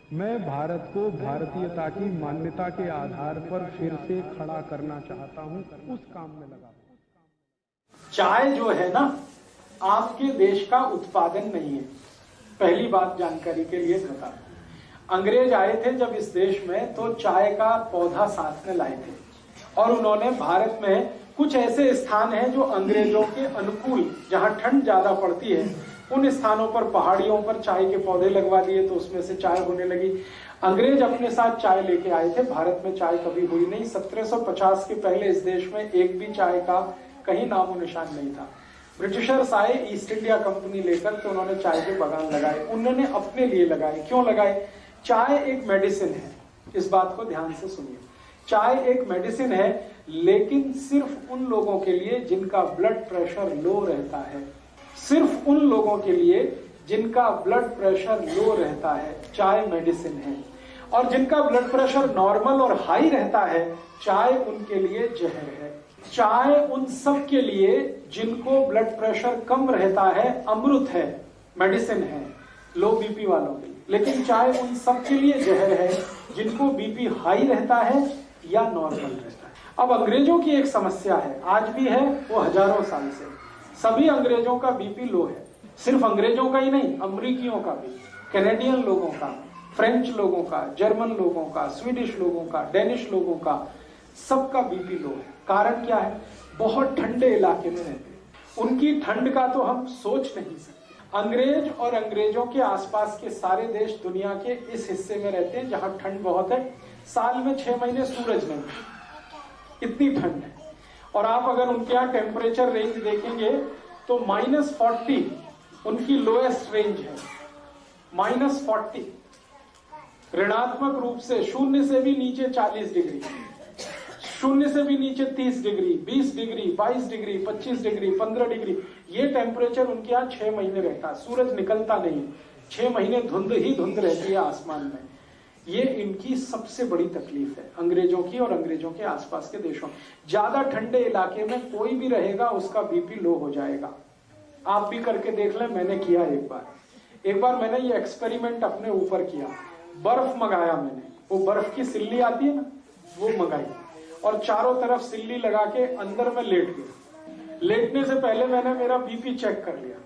मैं भारत को भारतीयता की मान्यता के आधार पर फिर से खड़ा करना चाहता हूं, उस काम में लगा। चाय जो है ना, आपके देश का उत्पादन नहीं है। पहली बात जानकारी के लिए बता दूं, अंग्रेज आए थे जब इस देश में तो चाय का पौधा साथ में लाए थे और उन्होंने भारत में कुछ ऐसे स्थान हैं जो अंग्रेजों के अनुकूल, जहां ठंड ज्यादा पड़ती है, उन स्थानों पर पहाड़ियों पर चाय के पौधे लगवा दिए तो उसमें से चाय होने लगी। अंग्रेज अपने साथ चाय लेके आए थे। भारत में चाय कभी हुई नहीं। 1750 के पहले इस देश में एक भी चाय का कहीं नामो निशान नहीं था। ब्रिटिशर्स आए ईस्ट इंडिया कंपनी लेकर, तो उन्होंने चाय के बागान लगाए। उन्होंने अपने लिए लगाए। क्यों लगाए? चाय एक मेडिसिन है। इस बात को ध्यान से सुनिए, चाय एक मेडिसिन है, लेकिन सिर्फ उन लोगों के लिए जिनका ब्लड प्रेशर लो रहता है। सिर्फ उन लोगों के लिए जिनका ब्लड प्रेशर लो रहता है चाय मेडिसिन है, और जिनका ब्लड प्रेशर नॉर्मल और हाई रहता है चाय उनके लिए जहर है। चाय उन सब के लिए जिनको ब्लड प्रेशर कम रहता है अमृत है, मेडिसिन है, लो बीपी वालों के लिए। लेकिन चाय उन सब के लिए जहर है जिनको बीपी हाई रहता है या नॉर्मल रहता है। अब अंग्रेजों की एक समस्या है, आज भी है, वो हजारों साल से। सभी अंग्रेजों का बीपी लो है। सिर्फ अंग्रेजों का ही नहीं, अमरीकियों का भी, कैनेडियन लोगों का, फ्रेंच लोगों का, जर्मन लोगों का, स्वीडिश लोगों का, डेनिश लोगों का, सबका बीपी लो है। कारण क्या है? बहुत ठंडे इलाके में रहते हैं। उनकी ठंड का तो हम सोच नहीं सकते। अंग्रेज और अंग्रेजों के आसपास के सारे देश दुनिया के इस हिस्से में रहते हैं जहां ठंड बहुत है। साल में 6 महीने सूरज नहीं, इतनी ठंड है। और आप अगर उनके यहाँ टेम्परेचर रेंज देखेंगे तो -40 उनकी लोएस्ट रेंज है। -40 ऋणात्मक रूप से, शून्य से भी नीचे 40 डिग्री, शून्य से भी नीचे 30 degree, 20 degree, 22 degree, 25 degree, 15 degree, ये टेम्परेचर उनके यहाँ 6 महीने रहता है। सूरज निकलता नहीं, 6 महीने धुंध ही धुंध रहती है आसमान में। ये इनकी सबसे बड़ी तकलीफ है, अंग्रेजों की और अंग्रेजों के आसपास के देशों। ज्यादा ठंडे इलाके में कोई भी रहेगा उसका बीपी लो हो जाएगा। आप भी करके देख लें, मैंने किया एक बार मैंने ये एक्सपेरिमेंट अपने ऊपर किया। बर्फ मंगाया मैंने, वो बर्फ की सिल्ली आती है ना, वो मंगाई और चारों तरफ सिल्ली लगा के अंदर में लेट गया। लेटने से पहले मैंने मेरा बीपी चेक कर लिया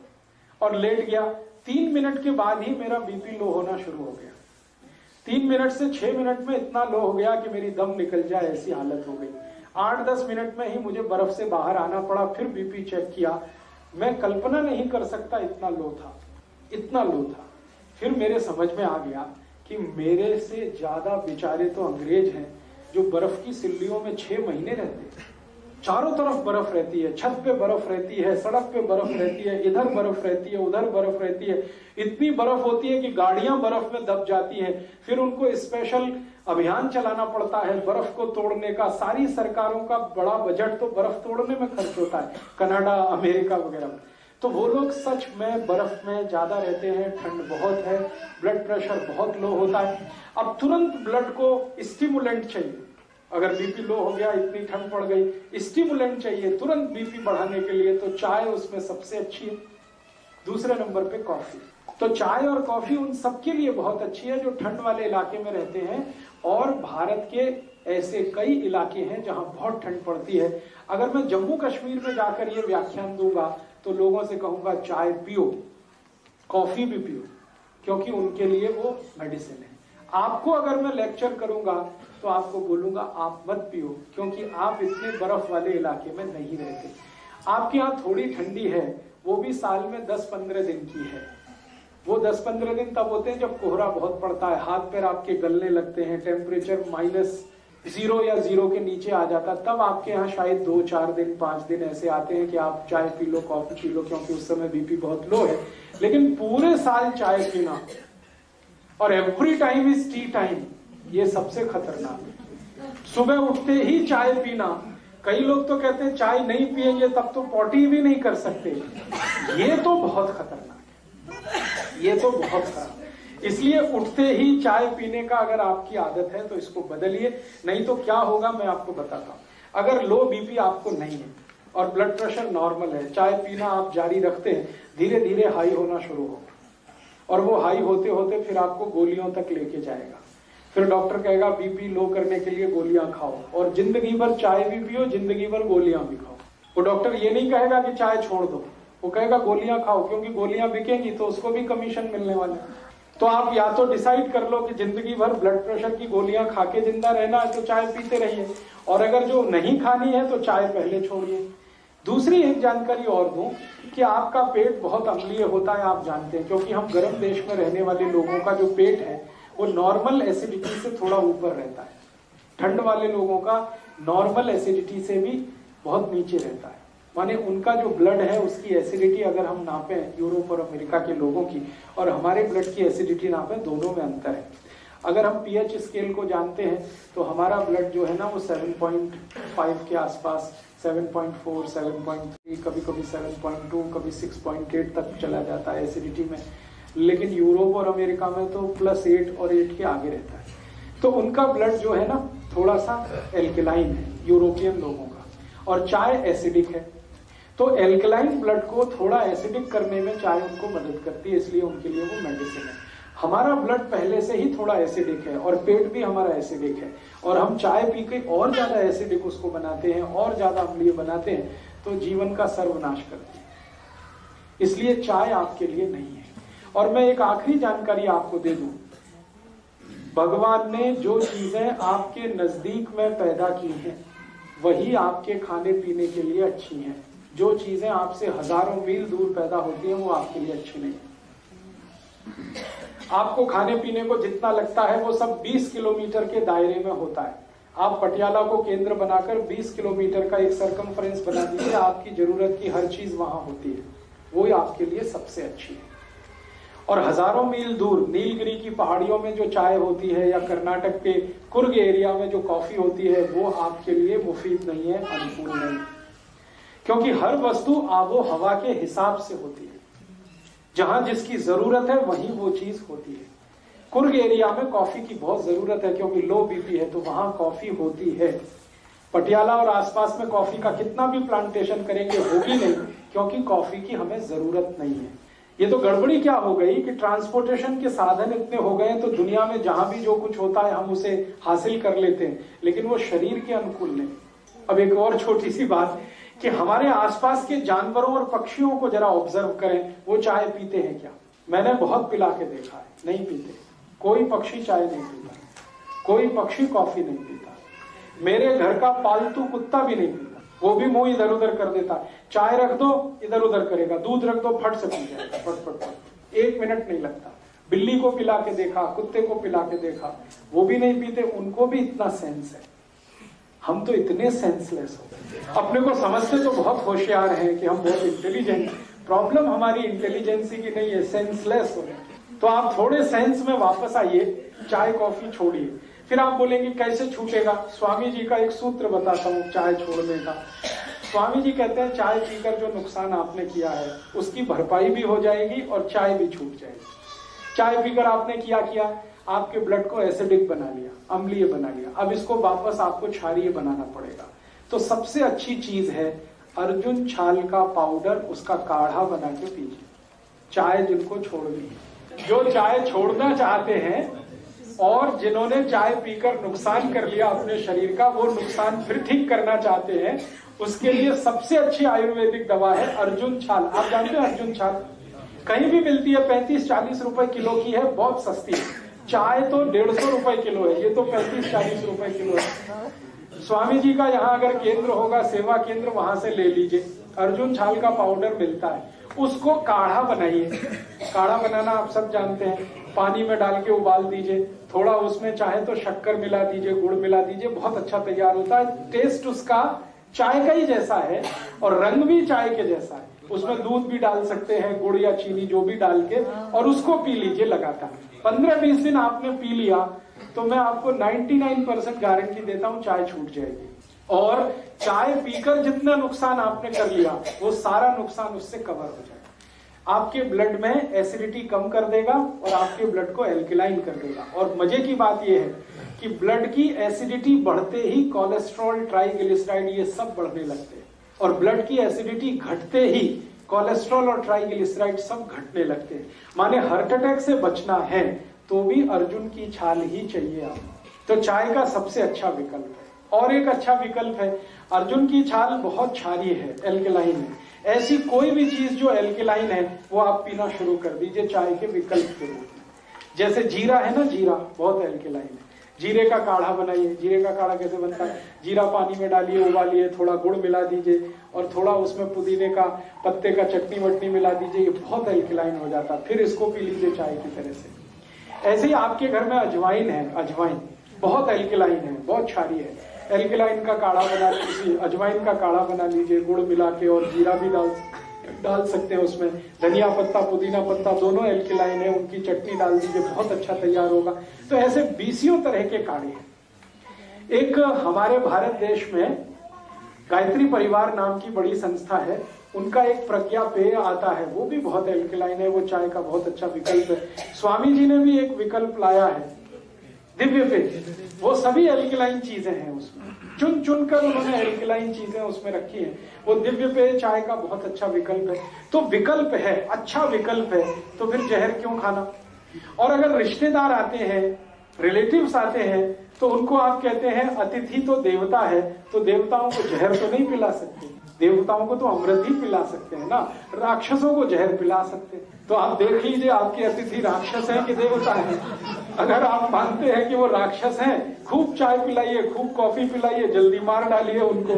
और लेट गया। 3 मिनट के बाद ही मेरा बीपी लो होना शुरू हो गया। 3 मिनट से 6 मिनट में इतना लो हो गया कि मेरी दम निकल जाए ऐसी हालत हो गई। 8-10 मिनट में ही मुझे बर्फ से बाहर आना पड़ा। फिर बीपी चेक किया, मैं कल्पना नहीं कर सकता इतना लो था, इतना लो था। फिर मेरे समझ में आ गया कि मेरे से ज्यादा बेचारे तो अंग्रेज हैं जो बर्फ की सिल्लियों में 6 महीने रहते हैं। चारों तरफ बर्फ रहती है, छत पे बर्फ रहती है, सड़क पे बर्फ रहती है, इधर बर्फ रहती है, उधर बर्फ रहती है। इतनी बर्फ होती है कि गाड़ियां बर्फ में दब जाती हैं। फिर उनको स्पेशल अभियान चलाना पड़ता है बर्फ को तोड़ने का। सारी सरकारों का बड़ा बजट तो बर्फ तोड़ने में खर्च होता है, कनाडा, अमेरिका वगैरह। तो वो लोग सच में बर्फ में ज्यादा रहते हैं, ठंड बहुत है, ब्लड प्रेशर बहुत लो होता है। अब तुरंत ब्लड को स्टिमुलेंट चाहिए। अगर बीपी लो हो गया, इतनी ठंड पड़ गई, स्टिमुलेंट चाहिए तुरंत बीपी बढ़ाने के लिए, तो चाय उसमें सबसे अच्छी है। दूसरे नंबर पे कॉफी। तो चाय और कॉफी उन सबके लिए बहुत अच्छी है जो ठंड वाले इलाके में रहते हैं। और भारत के ऐसे कई इलाके हैं जहां बहुत ठंड पड़ती है। अगर मैं जम्मू कश्मीर में जाकर ये व्याख्यान दूंगा तो लोगों से कहूंगा चाय पियो, कॉफी भी पियो, क्योंकि उनके लिए वो मेडिसिन है। आपको अगर मैं लेक्चर करूंगा तो आपको बोलूंगा आप मत पियो, क्योंकि आप इतने बर्फ वाले इलाके में नहीं रहते। आपके यहाँ थोड़ी ठंडी है, वो भी साल में 10-15 दिन की है। वो 10-15 दिन तब होते हैं जब कोहरा बहुत पड़ता है, हाथ पैर आपके गलने लगते हैं, टेम्परेचर -0 या 0 के नीचे आ जाता है। तब आपके यहाँ शायद 2-4 दिन, 5 दिन ऐसे आते हैं कि आप चाय P low, coffee P low, क्योंकि उस समय बीपी बहुत लो है। लेकिन पूरे साल चाय पीना और every time is T time, ये सबसे खतरनाक है। सुबह उठते ही चाय पीना, कई लोग तो कहते हैं चाय नहीं पिएंगे तब तो पॉटी भी नहीं कर सकते। ये तो बहुत खतरनाक है, ये तो बहुत खराब। इसलिए उठते ही चाय पीने का अगर आपकी आदत है तो इसको बदलिए, नहीं तो क्या होगा मैं आपको बताता हूं। अगर लो बीपी आपको नहीं है और ब्लड प्रेशर नॉर्मल है, चाय पीना आप जारी रखते हैं, धीरे धीरे हाई होना शुरू होगा। और वो हाई होते होते फिर आपको गोलियों तक लेके जाएगा। फिर डॉक्टर कहेगा बीपी लो करने के लिए गोलियां खाओ, और जिंदगी भर चाय भी पियो, जिंदगी भर गोलियां भी खाओ। वो डॉक्टर ये नहीं कहेगा कि चाय छोड़ दो, वो कहेगा गोलियां खाओ, क्योंकि गोलियां बिकेंगी तो उसको भी कमीशन मिलने वाला है। तो आप या तो डिसाइड कर लो कि जिंदगी भर ब्लड प्रेशर की गोलियां खा के जिंदा रहना है तो चाय पीते रहिए, और अगर जो नहीं खानी है तो चाय पहले छोड़िए। दूसरी एक जानकारी और दूं कि आपका पेट बहुत अम्लीय होता है, आप जानते हैं, क्योंकि हम गर्म देश में रहने वाले लोगों का जो पेट है वो नॉर्मल एसिडिटी से थोड़ा ऊपर रहता है। ठंड वाले लोगों का नॉर्मल एसिडिटी से भी बहुत नीचे रहता है, माने उनका जो ब्लड है उसकी एसिडिटी अगर हम नापें यूरोप और अमेरिका के लोगों की और हमारे ब्लड की एसिडिटी नापें, दोनों में अंतर है। अगर हम पीएच स्केल को जानते हैं तो हमारा ब्लड जो है ना वो 7.5 के आसपास, 7.4, 7.3, कभी कभी 7.2, कभी 6.8 तक चला जाता है एसिडिटी में। लेकिन यूरोप और अमेरिका में तो +8 और 8 के आगे रहता है। तो उनका ब्लड जो है ना थोड़ा सा एल्कलाइन है यूरोपियन लोगों का, और चाय एसिडिक है। तो एल्कलाइन ब्लड को थोड़ा एसिडिक करने में चाय उनको मदद करती है, इसलिए उनके लिए वो मेडिसिन है। हमारा ब्लड पहले से ही थोड़ा एसिडिक है और पेट भी हमारा एसिडिक है, और हम चाय पी के और ज्यादा एसिडिक उसको बनाते हैं, और ज्यादा अम्लीय बनाते हैं, तो जीवन का सर्वनाश करती है। इसलिए चाय आपके लिए नहीं है। और मैं एक आखिरी जानकारी आपको दे दूं, भगवान ने जो चीजें आपके नजदीक में पैदा की हैं वही आपके खाने पीने के लिए अच्छी हैं। जो चीजें आपसे हजारों मील दूर पैदा होती हैं वो आपके लिए अच्छी नहीं। आपको खाने पीने को जितना लगता है वो सब 20 किलोमीटर के दायरे में होता है। आप पटियाला को केंद्र बनाकर 20 किलोमीटर का एक सरकमफ्रेंस बना दीजिए, आपकी जरूरत की हर चीज वहां होती है, वो आपके लिए सबसे अच्छी है। और हजारों मील दूर नीलगिरी की पहाड़ियों में जो चाय होती है या कर्नाटक के कुर्ग एरिया में जो कॉफी होती है वो आपके लिए मुफीद नहीं है, अनुकूल नहीं, क्योंकि हर वस्तु आबो हवा के हिसाब से होती है। जहां जिसकी जरूरत है वहीं वो चीज होती है। कुर्ग एरिया में कॉफी की बहुत जरूरत है क्योंकि लो बीपी है, तो वहां कॉफी होती है। पटियाला और आसपास में कॉफी का कितना भी प्लांटेशन करेंगे होगी नहीं, क्योंकि कॉफी की हमें जरूरत नहीं है। ये तो गड़बड़ी क्या हो गई कि ट्रांसपोर्टेशन के साधन इतने हो गए तो दुनिया में जहां भी जो कुछ होता है हम उसे हासिल कर लेते हैं, लेकिन वो शरीर के अनुकूल नहीं। अब एक और छोटी सी बात कि हमारे आसपास के जानवरों और पक्षियों को जरा ऑब्जर्व करें, वो चाय पीते हैं क्या? मैंने बहुत पिला के देखा है, नहीं पीते। कोई पक्षी चाय नहीं पीता, कोई पक्षी कॉफी नहीं पीता। मेरे घर का पालतू कुत्ता भी नहीं पीता, वो भी मुंह इधर उधर कर देता है। चाय रख दो इधर उधर करेगा, दूध रख दो फट से पी जाएगा, फट फट फट, 1 मिनट नहीं लगता। बिल्ली को पिला के देखा, कुत्ते को पिला के देखा, वो भी नहीं पीते, उनको भी इतना सेंस है। हम तो इतने सेंसलेस हो गए, अपने को समझते तो बहुत होशियार हैं कि हम बहुत इंटेलिजेंट। प्रॉब्लम हमारी इंटेलिजेंसी की नहीं है, सेंसलेस हो गए। तो आप थोड़े सेंस में वापस आइए, चाय कॉफी छोड़िए। फिर आप बोलेंगे कैसे छूटेगा? स्वामी जी का एक सूत्र बताता हूँ चाय छोड़ने का। स्वामी जी कहते हैं चाय पीकर जो नुकसान आपने किया है उसकी भरपाई भी हो जाएगी और चाय भी छूट जाएगी। चाय पीकर आपने किया, आपके ब्लड को एसिडिक बना लिया, अम्लीय बना लिया, अब इसको वापस आपको क्षारीय बनाना पड़ेगा। तो सबसे अच्छी चीज है अर्जुन छाल का पाउडर, उसका काढ़ा बना के पीजिए। चाय जिनको छोड़नी है, जो चाय छोड़ना चाहते हैं और जिन्होंने चाय पीकर नुकसान कर लिया अपने शरीर का, वो नुकसान फिर ठीक करना चाहते हैं, उसके लिए सबसे अच्छी आयुर्वेदिक दवा है अर्जुन छाल। आप जानते हैं अर्जुन छाल कहीं भी मिलती है, 35-40 रुपए किलो की है, बहुत सस्ती है। चाय तो 150 रुपए किलो है, ये तो 35-40 रुपए किलो है। स्वामी जी का यहाँ अगर केंद्र होगा, सेवा केंद्र, वहां से ले लीजिए। अर्जुन छाल का पाउडर मिलता है, उसको काढ़ा बनाइए। काढ़ा बनाना आप सब जानते हैं, पानी में डाल के उबाल दीजिए, थोड़ा उसमें चाहे तो शक्कर मिला दीजिए, गुड़ मिला दीजिए, बहुत अच्छा तैयार होता है। टेस्ट उसका चाय का ही जैसा है और रंग भी चाय के जैसा है। उसमें दूध भी डाल सकते हैं, गुड़ या चीनी जो भी डाल के, और उसको पी लीजिए लगातार। 15-20 दिन आपने पी लिया तो मैं आपको 99% गारंटी देता हूं चाय छूट जाएगी। और चाय पीकर जितना नुकसान आपने कर लिया वो सारा नुकसान उससे कवर हो जाएगा। आपके ब्लड में एसिडिटी कम कर देगा और आपके ब्लड को एल्कलाइन कर देगा। और मजे की बात यह है कि ब्लड की एसिडिटी बढ़ते ही कोलेस्ट्रॉल, ट्राइग्लिसराइड, ये सब बढ़ने लगते हैं, और ब्लड की एसिडिटी घटते ही कोलेस्ट्रॉल और ट्राइग्लिसराइड सब घटने लगते हैं। माने हार्ट अटैक से बचना है तो भी अर्जुन की छाल ही चाहिए आपको। तो चाय का सबसे अच्छा विकल्प है। और एक अच्छा विकल्प है, अर्जुन की छाल बहुत क्षारीय है, एल्केलाइन है। ऐसी कोई भी चीज जो एल्केलाइन है वो आप पीना शुरू कर दीजिए चाय के विकल्प के रूप में। जैसे जीरा है ना, जीरा बहुत एल्केलाइन है, जीरे का काढ़ा बनाइए। जीरे का काढ़ा कैसे बनता है? जीरा पानी में डालिए, उबालिए, थोड़ा गुड़ मिला दीजिए और थोड़ा उसमें पुदीने का पत्ते का चटनी वटनी मिला दीजिए, ये बहुत एल्केलाइन हो जाता है। फिर इसको पी लीजिए चाय की तरह से। ऐसे ही आपके घर में अजवाइन है, अजवाइन बहुत एल्केलाइन है, बहुत क्षारीय है। एल्केलाइन का काढ़ा बना लीजिए, अजवाइन का काढ़ा बना लीजिए गुड़ मिला के, और जीरा भी डाल सकते हैं उसमें। धनिया पत्ता, पुदीना पत्ता दोनों एल्केलाइन है, उनकी चटनी डाल दीजिए, बहुत अच्छा तैयार होगा। तो ऐसे 20 तरह के काढ़े हैं। एक हमारे भारत देश में गायत्री परिवार नाम की बड़ी संस्था है, उनका एक प्रज्ञा पेय आता है, वो भी बहुत एल्केलाइन है, वो चाय का बहुत अच्छा विकल्प है। स्वामी जी ने भी एक विकल्प लाया है, दिव्य पेय, वो सभी एल्केलाइन चीजें हैं उसमें, चुन चुन कर उन्होंने एल्केलाइन चीजें उसमें रखी हैं। वो दिव्य पेय चाय का बहुत अच्छा विकल्प है। तो विकल्प है, अच्छा विकल्प है, तो फिर जहर क्यों खाना? और अगर रिश्तेदार आते हैं, रिलेटिव्स आते हैं, तो उनको आप कहते हैं अतिथि तो देवता है, तो देवताओं को जहर तो नहीं पिला सकते, देवताओं को तो अमृत ही पिला सकते हैं ना, राक्षसों को जहर पिला सकते हैं। तो आप देख लीजिए आपके अतिथि राक्षस हैं कि देवता हैं। अगर आप मानते हैं कि वो राक्षस हैं, खूब चाय पिलाइए, खूब कॉफी पिलाइए, जल्दी मार डालिए उनको।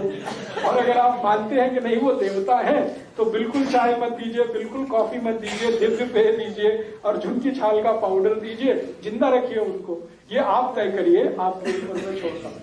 और अगर आप मानते हैं कि नहीं वो देवता है, तो बिल्कुल चाय मत दीजिए, बिल्कुल कॉफी मत दीजिए, दिव्य पेय दीजिए, अर्जुन की छाल का पाउडर दीजिए, जिंदा रखिए उनको। ये आप तय करिए, आपके ऊपर में छोड़ता हूं।